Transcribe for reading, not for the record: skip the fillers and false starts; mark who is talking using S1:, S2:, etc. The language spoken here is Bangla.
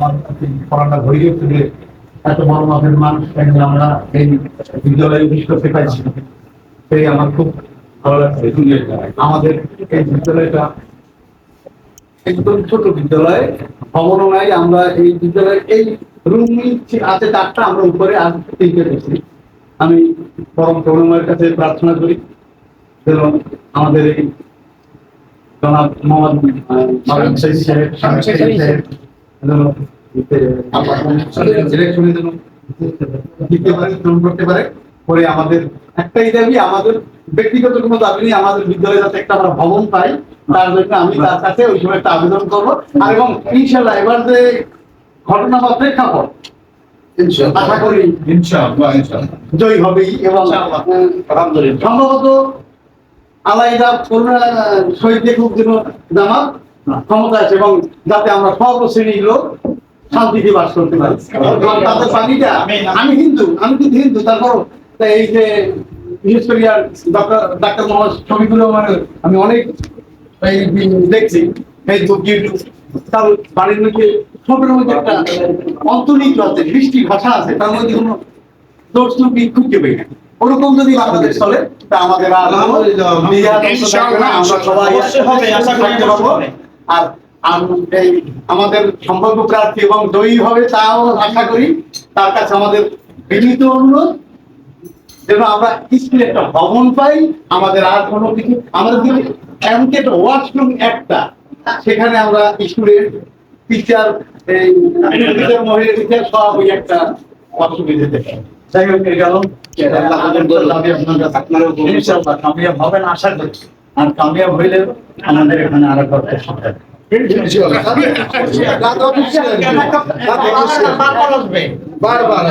S1: আমার পড়াটা হয়ে গেছে যে এত বড় মাপের মানুষ আমরা এই বিদ্যালয়ে বিশ করতে পারছি, সেই আমার খুব ভালো লাগছে। আমাদের এই বিদ্যালয়টা একদম ছোট বিদ্যালয়, ভবনও নাই। আমরা এই বিদ্যালয়ে এই রুম আছে 4টা, আমরা উপরে আর 3টে করছি। আমি পরম করুণাময়ের কাছে প্রার্থনা করি যেন আমাদের এই জনাব মোহাম্মদ করতে পারে। পরে আমাদের একটাই দাবি, আমাদের ব্যক্তিগত কোনো দাবি নেই, আমাদের বিদ্যালয়ে যাতে একটা আমরা ভবন পাই, তার জন্য আমি তার কাছে ওই সময় একটা আবেদন করবো। আর এবং ইনশাল্লাহ এবার যে ঘটনা বা প্রেক্ষাপট আশা করি জয়ী হবেই। এবং সম্ভবত আলাদা করোনা শহীদ দেখুক যেন জামাত ক্ষমতা আছে, এবং যাতে আমরা সর্বশ্রেণীর লোক শান্তিতে বাস করতে পারি। তাদের পানিটা, আমি কিন্তু হিন্দু, তারপর এই যে বিশেষ করে ডাক্তার মোহাম্মদ শফিকুর রহমানের আমি অনেক দেখছি ফেসবুক, ইউটিউব, তার বাড়ির মধ্যে ছোটের মধ্যে একটা অন্তর্নিহিত আছে, বৃষ্টি ভাষা আছে, তার মধ্যে কোনো দোষ ত্রুটি খুঁজে পাই না। ওরকম যদি বাংলাদেশ চলে তা আমাদের আমরা সবাই থাকতে পারবো। আর এই আমাদের সম্ভাব্য প্রার্থী এবং জয়ী হবে তাও আশা করি। তার কাছে আমাদের বিনীত অনুরোধ যেন আমরা স্কুলে একটা ভবন পাই। আমাদের আর কোনো কিছু, আমাদের এমনকি একটা ওয়াশরুম একটা, সেখানে আমরা স্কুলের টিচার, এই মহিলা টিচার সব ওই একটা ওয়াশরুমে যেতে পারি। যাই হোক, গেল কামিয়াব হবেন আশা করি। আর কামিয়াব হইলে আমাদের এখানে আরো করতে সরকার বারবার